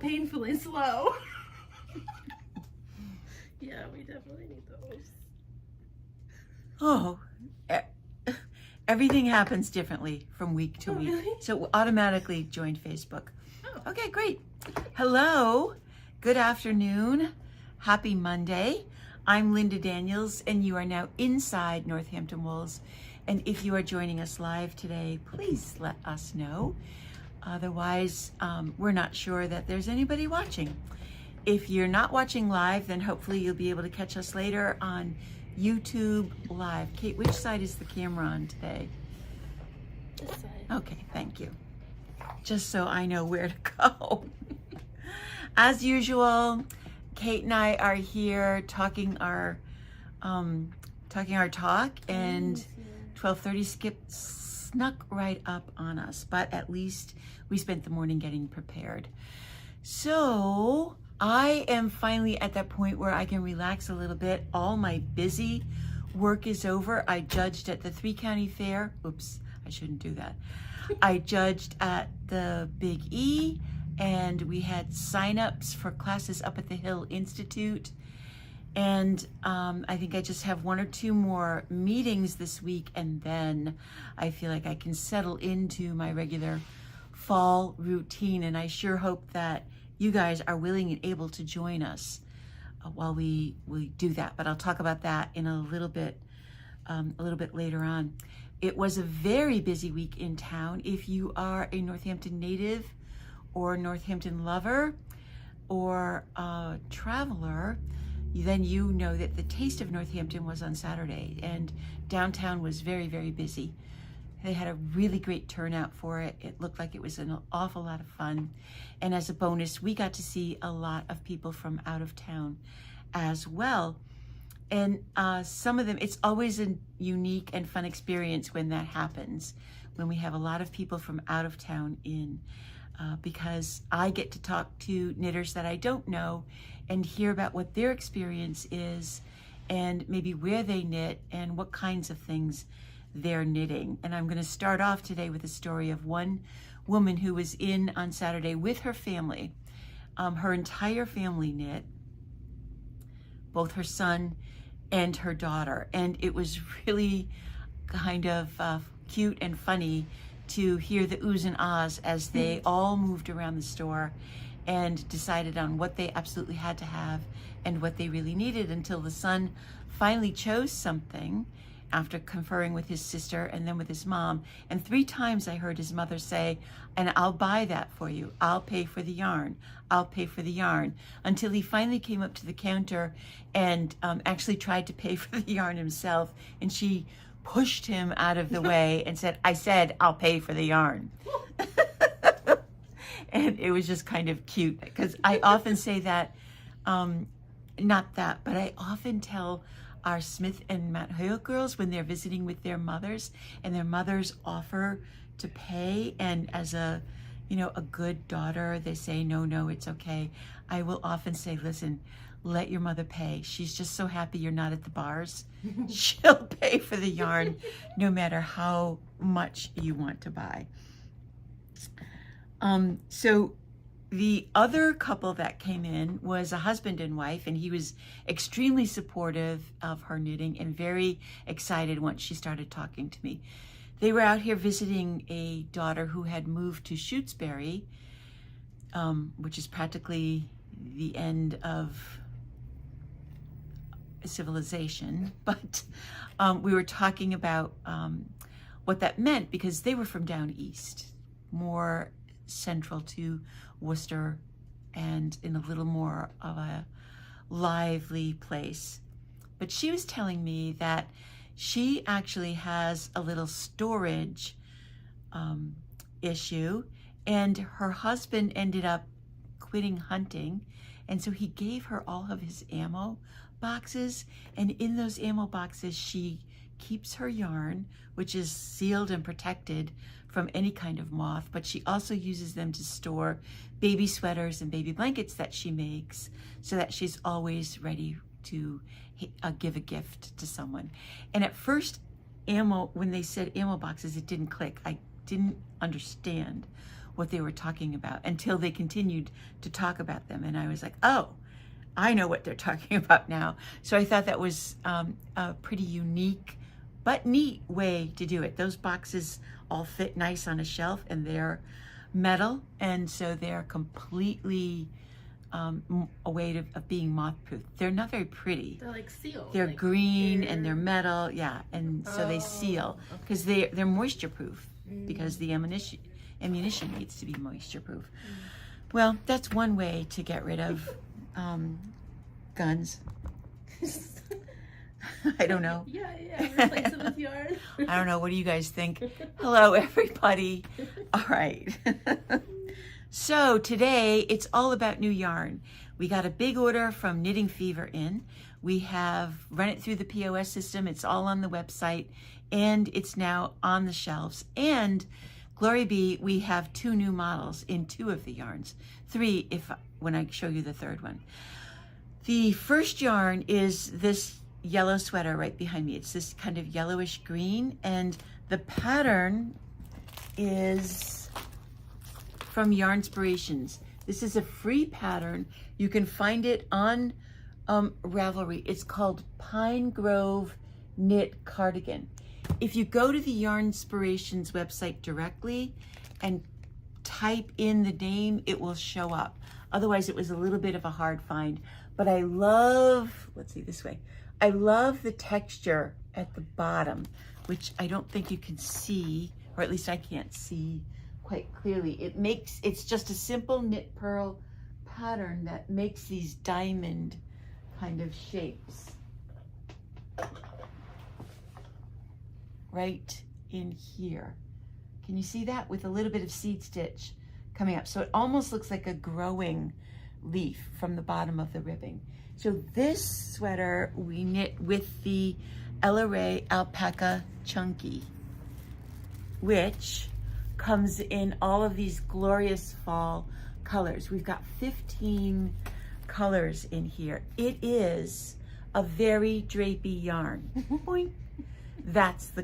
painfully slow. Yeah, we definitely need those. Oh, everything happens differently from week to week. Really? So automatically joined Facebook. Oh. Okay, great. Hello, good afternoon, happy Monday. I'm Linda Daniels, and you are now inside Northampton Wools. And if you are joining us live today, please let us know. Otherwise, we're not sure that there's anybody watching. If you're not watching live, then hopefully you'll be able to catch us later on YouTube Live. Kate, which side is the camera on today? This side. Okay, thank you. Just so I know where to go. As usual, Kate and I are here talking our talk, and 12:30 snuck right up on us, but at least we spent the morning getting prepared. So I am finally at that point where I can relax a little bit. All my busy work is over. I judged at the 3-county fair. Oops, I shouldn't do that. I judged at the Big E, and we had sign-ups for classes up at the Hill Institute. And I think I just have 1 or 2 more meetings this week, and then I feel like I can settle into my regular fall routine. And I sure hope that you guys are willing and able to join us while we do that. But I'll talk about that in a little bit later on. It was a very busy week in town. If you are a Northampton native or Northampton lover or a traveler, then you know that the Taste of Northampton was on Saturday, and downtown was very, very busy. They had a really great turnout for it. It looked like it was an awful lot of fun. And as a bonus, we got to see a lot of people from out of town as well. And some of them, it's always a unique and fun experience when that happens, when we have a lot of people from out of town in, because I get to talk to knitters that I don't know and hear about what their experience is and maybe where they knit and what kinds of things they're knitting. And I'm going to start off today with a story of one woman who was in on Saturday with her family. Her entire family knit, both her son and her daughter. And it was really kind of cute and funny to hear the oohs and ahs as they all moved around the store and decided on what they absolutely had to have and what they really needed, until the son finally chose something after conferring with his sister and then with his mom. And 3 times I heard his mother say, "And I'll buy that for you. I'll pay for the yarn. I'll pay for the yarn," until he finally came up to the counter and actually tried to pay for the yarn himself. And she pushed him out of the way and said, "I said I'll pay for the yarn." And it was just kind of cute, because I often say that, not that, but I often tell our Smith and Matt Hoyle girls when they're visiting with their mothers and their mothers offer to pay, and as a good daughter, they say, no, it's okay. I will often say, listen, let your mother pay. She's just so happy you're not at the bars. She'll pay for the yarn no matter how much you want to buy. So the other couple that came in was a husband and wife, and he was extremely supportive of her knitting and very excited once she started talking to me. They were out here visiting a daughter who had moved to Shutesbury, which is practically the end of civilization. But we were talking about what that meant, because they were from down east, more central to Worcester and in a little more of a lively place. But she was telling me that she actually has a little storage issue, and her husband ended up quitting hunting, and so he gave her all of his ammo boxes, and in those ammo boxes she keeps her yarn, which is sealed and protected from any kind of moth, but she also uses them to store baby sweaters and baby blankets that she makes, so that she's always ready to give a gift to someone. And at first, when they said ammo boxes, it didn't click. I didn't understand what they were talking about until they continued to talk about them. And I was like, oh, I know what they're talking about now. So I thought that was a pretty unique but neat way to do it. Those boxes all fit nice on a shelf, and they're metal, and so they're completely a way of being moth-proof. They're not very pretty. They're like sealed. They're like green clear. and they're metal, yeah, and so they seal because they're moisture-proof because the ammunition needs to be moisture-proof. Well, that's one way to get rid of guns. I don't know. Yeah, replace it with yarn. I don't know. What do you guys think? Hello, everybody. All right. So today it's all about new yarn. We got a big order from Knitting Fever in. We have run it through the POS system. It's all on the website, and it's now on the shelves. And glory be, we have 2 new models in 2 of the yarns. 3 when I show you the 3rd one. The first yarn is this yellow sweater right behind me. It's this kind of yellowish green, and the pattern is from Yarnspirations. This is a free pattern. You can find it on Ravelry. It's called Pine Grove Knit Cardigan. If you go to the Yarnspirations website directly and type in the name, it will show up. Otherwise, it was a little bit of a hard find. But I love, let's see this way, I love the texture at the bottom, which I don't think you can see, or at least I can't see quite clearly. It's just a simple knit purl pattern that makes these diamond kind of shapes right in here. Can you see that? With a little bit of seed stitch coming up. So it almost looks like a growing leaf from the bottom of the ribbing. So this sweater we knit with the LRA Alpaca Chunky, which comes in all of these glorious fall colors. We've got 15 colors in here. It is a very drapey yarn. Boing. That's the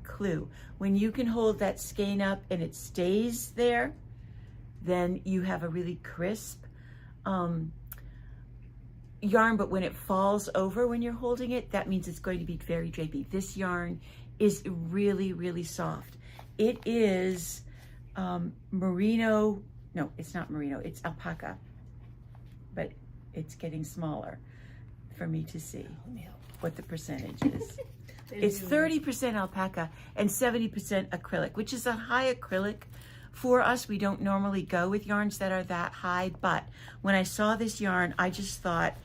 clue. When you can hold that skein up and it stays there, then you have a really crisp yarn, but when it falls over when you're holding it, that means it's going to be very drapey. This yarn is really, really soft. It is merino, no, it's not merino, it's alpaca, but it's getting smaller for me to see what the percentage is. It's 30% alpaca and 70% acrylic, which is a high acrylic for us. We don't normally go with yarns that are that high, but when I saw this yarn, I just thought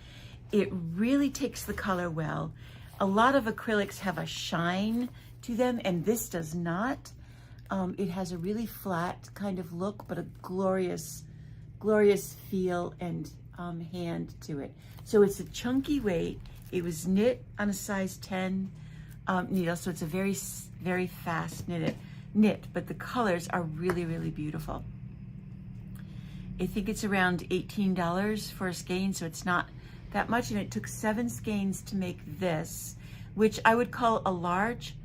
it really takes the color well. A lot of acrylics have a shine to them, and this does not. It has a really flat kind of look, but a glorious, glorious feel and hand to it. So it's a chunky weight. It was knit on a size 10 needle, so it's a very, very fast knit, but the colors are really, really beautiful. I think it's around $18 for a skein, so it's not that much, and it took 7 skeins to make this, which I would call a large.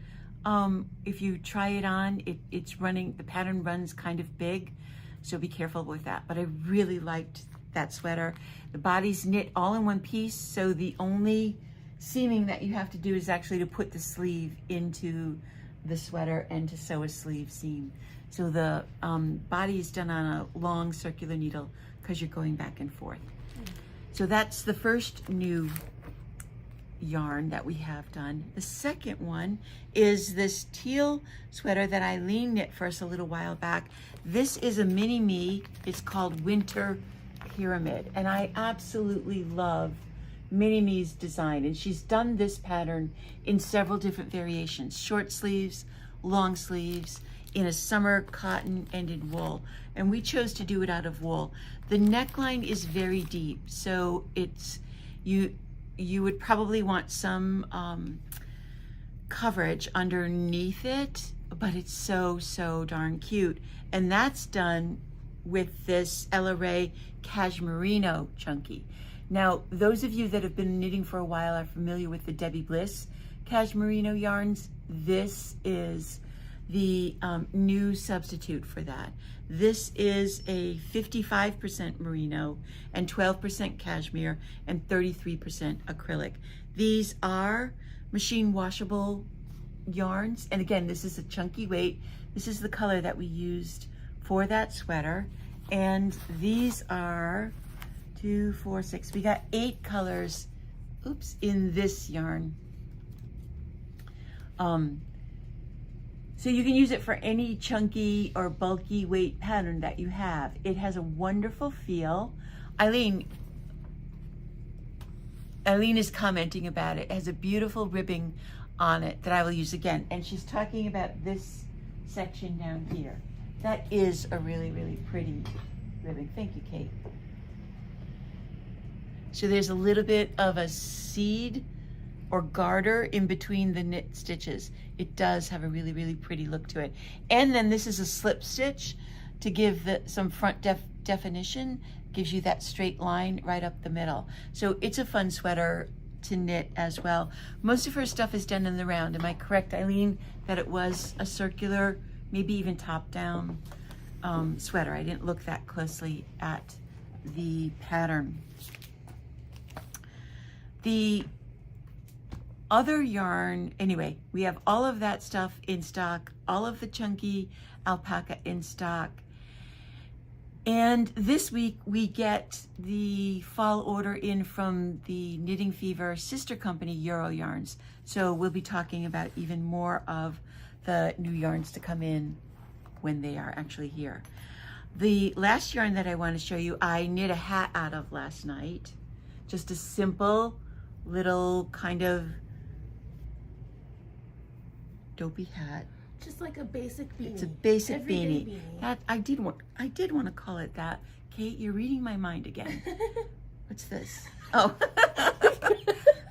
If you try it on, it's running, the pattern runs kind of big, so be careful with that. But I really liked that sweater. The body's knit all in one piece, so the only seaming that you have to do is actually to put the sleeve into the sweater and to sew a sleeve seam. So the body is done on a long circular needle because you're going back and forth. So that's the first new yarn that we have done. The second one is this teal sweater that Eileen knit for us a little while back. This is a mini me. It's called Winter Pyramid, and I absolutely love Mini Me's design, and she's done this pattern in several different variations: short sleeves, long sleeves, in a summer cotton and in wool, and we chose to do it out of wool. The neckline is very deep, so it's you would probably want some coverage underneath it, but it's so darn cute. And that's done with this LRA Cashmerino Chunky. Now, those of you that have been knitting for a while are familiar with the Debbie Bliss Cashmerino yarns. This is the new substitute for that. This is a 55% merino and 12% cashmere and 33% acrylic. These are machine washable yarns, and again, this is a chunky weight. This is the color that we used for that sweater, and these are 2, 4, 6. We got 8 colors, oops, in this yarn. So you can use it for any chunky or bulky weight pattern that you have. It has a wonderful feel. Eileen is commenting about it. It has a beautiful ribbing on it that I will use again. And she's talking about this section down here. That is a really, really pretty ribbing. Thank you, Kate. So there's a little bit of a seed or garter in between the knit stitches. It does have a really, really pretty look to it. And then this is a slip stitch to give some front definition, gives you that straight line right up the middle. So it's a fun sweater to knit as well. Most of her stuff is done in the round. Am I correct, Eileen, that it was a circular, maybe even top-down sweater? I didn't look that closely at the pattern. The other yarn, anyway, we have all of that stuff in stock, all of the chunky alpaca in stock. And this week we get the fall order in from the Knitting Fever sister company, Euro Yarns. So we'll be talking about even more of the new yarns to come in when they are actually here. The last yarn that I want to show you, I knit a hat out of last night. Just a simple little kind of dopey hat. Just like a basic beanie. It's a basic Everyday beanie. That I did want to call it that. Kate, you're reading my mind again. What's this? Oh,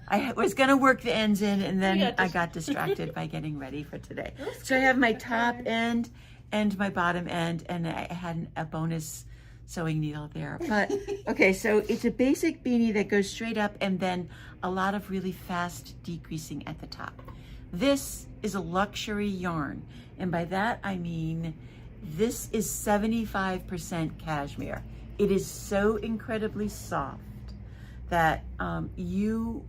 I was gonna work the ends in, and then I got distracted by getting ready for today. So I have my top end and my bottom end, and I had a bonus sewing needle there. But okay, so it's a basic beanie that goes straight up, and then a lot of really fast decreasing at the top. This is a luxury yarn, and by that I mean this is 75% cashmere. It is so incredibly soft that you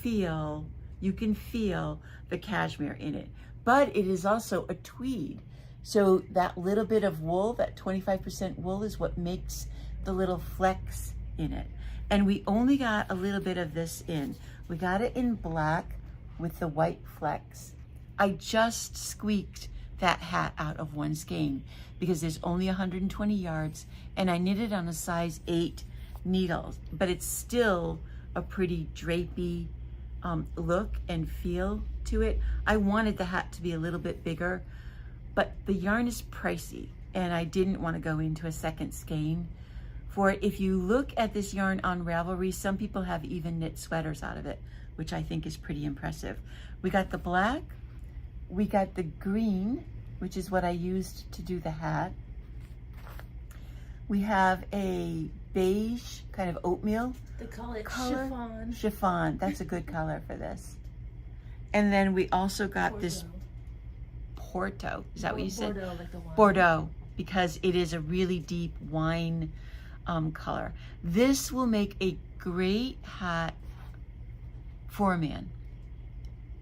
can feel the cashmere in it, but it is also a tweed. So that little bit of wool, that 25% wool, is what makes the little flecks in it. And we only got a little bit of this in. We got it in black with the white flecks. I just squeaked that hat out of one skein because there's only 120 yards, and I knitted on a size 8 needles, but it's still a pretty drapey look and feel to it. I wanted the hat to be a little bit bigger, but the yarn is pricey, and I didn't want to go into a second skein for it. If you look at this yarn on Ravelry, some people have even knit sweaters out of it, which I think is pretty impressive. We got the black, we got the green, which is what I used to do the hat. We have a beige, kind of oatmeal They call it color. chiffon. Chiffon, that's a good color for this. And then we also got Bordeaux. this Porto, is that what you said? Bordeaux, like the wine. Bordeaux, because it is a really deep wine color. This will make a great hat for a man.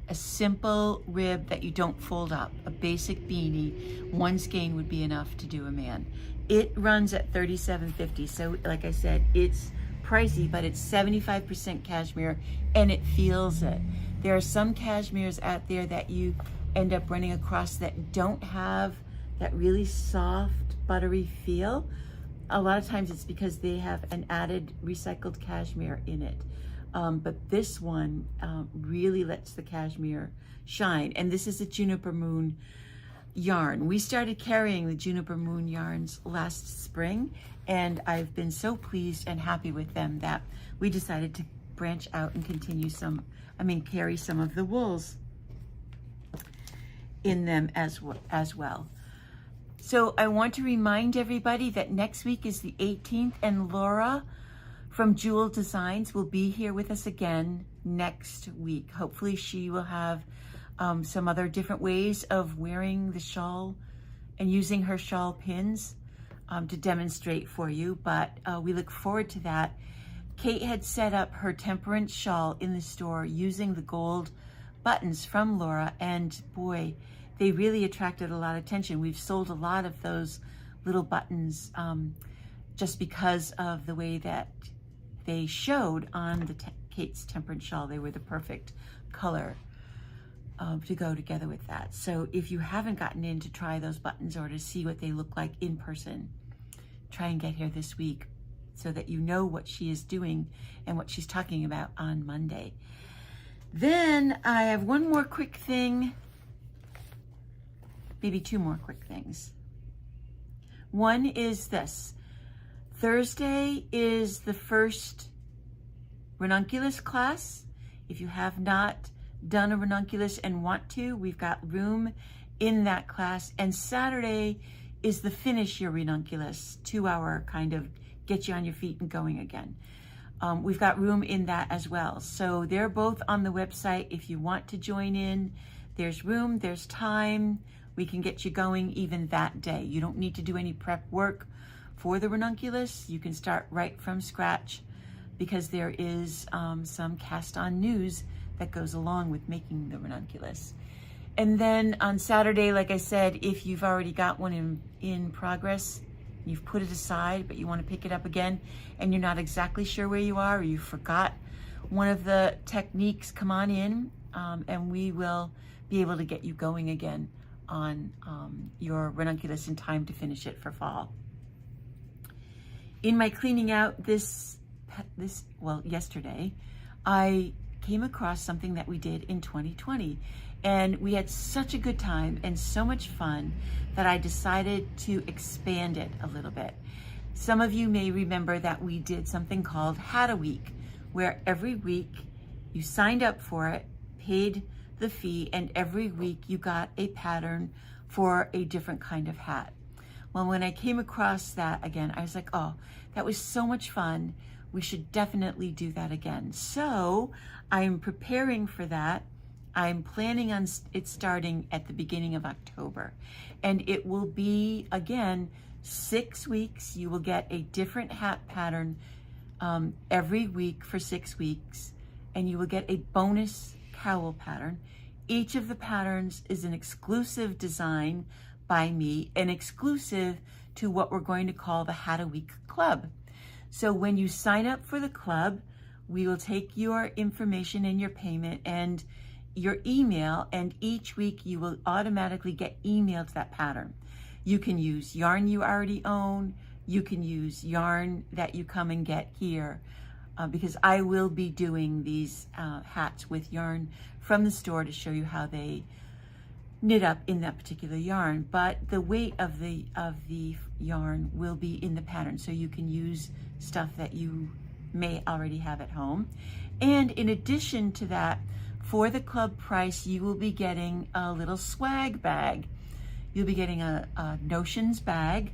A simple rib that you don't fold up, a basic beanie. One skein would be enough to do a man. It runs at $37.50, so like I said, it's pricey, but it's 75% cashmere, and it feels it. There are some cashmeres out there that you end up running across that don't have that really soft, buttery feel. A lot of times it's because they have an added recycled cashmere in it. But this one really lets the cashmere shine. And this is a Juniper Moon yarn. We started carrying the Juniper Moon yarns last spring, and I've been so pleased and happy with them that we decided to branch out and continue carry some of the wools in them as well. So I want to remind everybody that next week is the 18th, and Laura from Jewel Designs will be here with us again next week. Hopefully she will have some other different ways of wearing the shawl and using her shawl pins to demonstrate for you, but we look forward to that. Kate had set up her temperance shawl in the store using the gold buttons from Laura, and boy, they really attracted a lot of attention. We've sold a lot of those little buttons just because of the way that they showed on the Kate's temperance shawl. They were the perfect color to go together with that. So if you haven't gotten in to try those buttons or to see what they look like in person, try and get here this week so that you know what she is doing and what she's talking about on Monday. Then I have one more quick thing, maybe two more quick things. One is this. Thursday is the first ranunculus class. If you have not done a ranunculus and want to, we've got room in that class. And Saturday is the finish your ranunculus, 2-hour kind of get you on your feet and going again. We've got room in that as well. So they're both on the website. If you want to join in, there's room, there's time. We can get you going even that day. You don't need to do any prep work for the ranunculus. You can start right from scratch because there is some cast on news that goes along with making the ranunculus. And then on Saturday, like I said, if you've already got one in progress, you've put it aside, but you want to pick it up again, and you're not exactly sure where you are, or you forgot one of the techniques, come on in, and we will be able to get you going again on your ranunculus in time to finish it for fall. In my cleaning out yesterday, I came across something that we did in 2020, and we had such a good time and so much fun that I decided to expand it a little bit. Some of you may remember that we did something called Hat a Week, where every week you signed up for it, paid the fee, and every week you got a pattern for a different kind of hat. Well, when I came across that again, I was like, oh, that was so much fun. We should definitely do that again. So I'm preparing for that. I'm planning on it starting at the beginning of October. And it will be, again, 6 weeks. You will get a different hat pattern every week for 6 weeks. And you will get a bonus cowl pattern. Each of the patterns is an exclusive design by me, and exclusive to what we're going to call the Hat a Week Club. So when you sign up for the club, we will take your information and your payment and your email, and each week you will automatically get emailed that pattern. You can use yarn you already own. You can use yarn that you come and get here because I will be doing these hats with yarn from the store to show you how they knit up in that particular yarn. But the weight of the yarn will be in the pattern, so you can use stuff that you may already have at home. And in addition to that, for the club price, you will be getting a little swag bag. You'll be getting a Notions bag.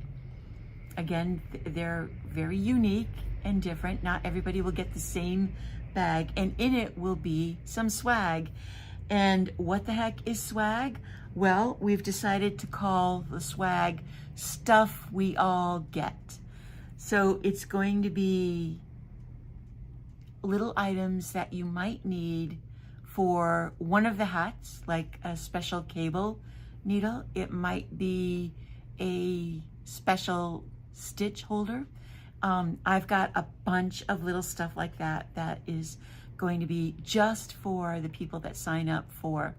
Again, they're very unique and different. Not everybody will get the same bag, and in it will be some swag. And what the heck is swag? Well, we've decided to call the swag Stuff We All Get. So it's going to be little items that you might need for one of the hats, like a special cable needle. It might be a special stitch holder. I've got a bunch of little stuff like that that is going to be just for the people that sign up for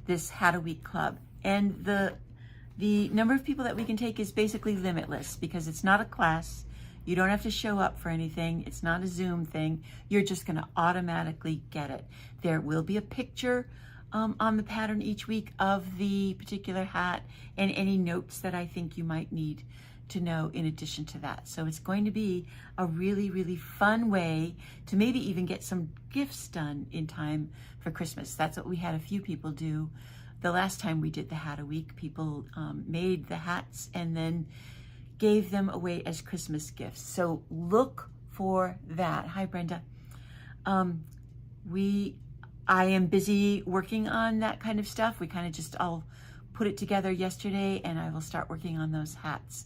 this Hat a Week Club. And the number of people that we can take is basically limitless because it's not a class. You don't have to show up for anything. It's not a Zoom thing. You're just going to automatically get it. There will be a picture on the pattern each week of the particular hat and any notes that I think you might need to know in addition to that. So it's going to be a really, really fun way to maybe even get some gifts done in time for Christmas. That's what we had a few people do the last time we did the Hat a Week. People made the hats and then gave them away as Christmas gifts. So look for that. Hi, Brenda. I am busy working on that kind of stuff. We kind of just all put it together yesterday, and I will start working on those hats.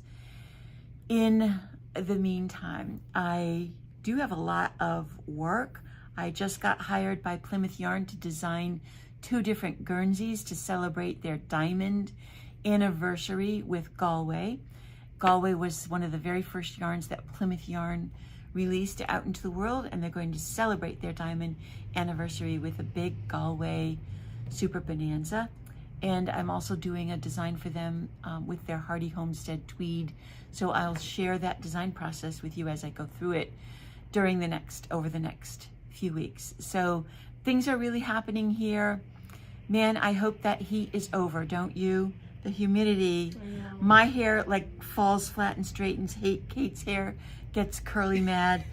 In the meantime, I do have a lot of work. I just got hired by Plymouth Yarn to design 2 different Guernseys to celebrate their diamond anniversary with Galway. Galway was one of the very first yarns that Plymouth Yarn released out into the world, and they're going to celebrate their diamond anniversary with a big Galway super bonanza. And I'm also doing a design for them with their Hardy Homestead tweed. So I'll share that design process with you as I go through it over the next few weeks. So things are really happening here. Man, I hope that heat is over, don't you? The humidity. My hair like falls flat and straight, and Kate's hair gets curly mad.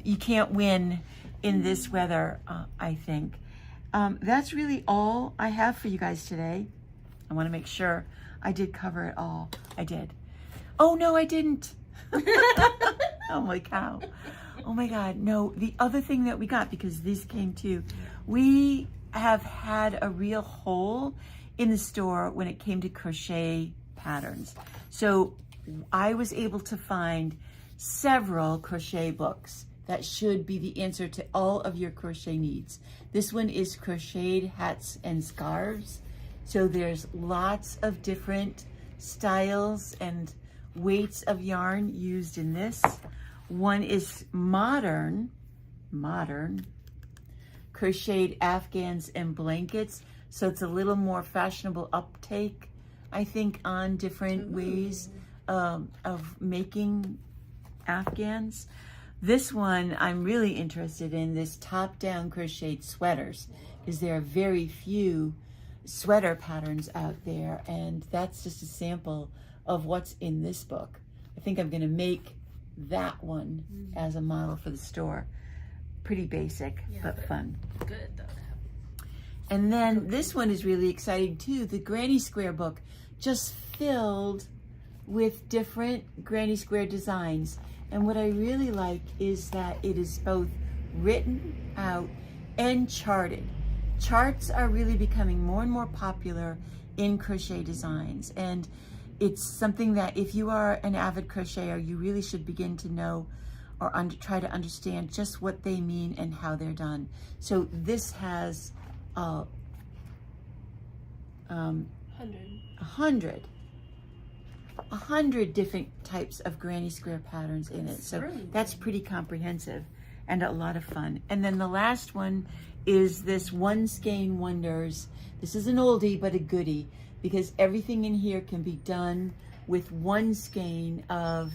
You can't win in this weather, I think. That's really all I have for you guys today. I want to make sure I did cover it all. I did. Oh, no, I didn't. Oh my cow. Oh my God. No, the other thing that we got, because these came too, we have had a real hole in the store when it came to crochet patterns. So I was able to find several crochet books that should be the answer to all of your crochet needs. This one is Crocheted Hats and Scarves. So there's lots of different styles and weights of yarn used in this. One is modern crocheted afghans and blankets. So it's a little more fashionable uptake, I think, on different ways of making afghans. This one I'm really interested in, this top-down crocheted sweaters, because there are very few sweater patterns out there, and that's just a sample of what's in this book. I think I'm going to make that one as a model for the store. Pretty basic, but fun. Good though. And then this one is really exciting too. The Granny Square book, just filled with different Granny Square designs. And what I really like is that it is both written out and charted. Charts are really becoming more and more popular in crochet designs. And it's something that if you are an avid crocheter, you really should begin to know or try to understand just what they mean and how they're done. So this has 100 different types of Granny Square patterns in it. So that's pretty comprehensive and a lot of fun. And then the last one is this One Skein Wonders. This is an oldie but a goodie, because everything in here can be done with one skein of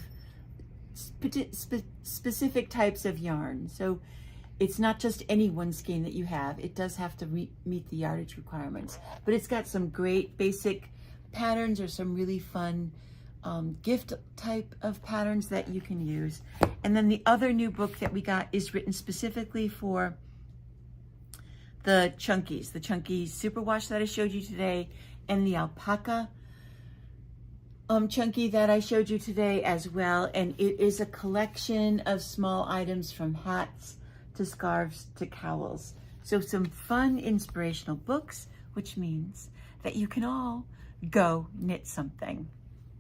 specific types of yarn. So it's not just any one skein that you have. It does have to meet the yardage requirements, but it's got some great basic patterns or some really fun gift type of patterns that you can use. And then the other new book that we got is written specifically for the chunkies, the chunky superwash that I showed you today, and the alpaca chunky that I showed you today as well. And it is a collection of small items from hats to scarves to cowls. So some fun inspirational books, which means that you can all go knit something.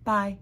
Bye.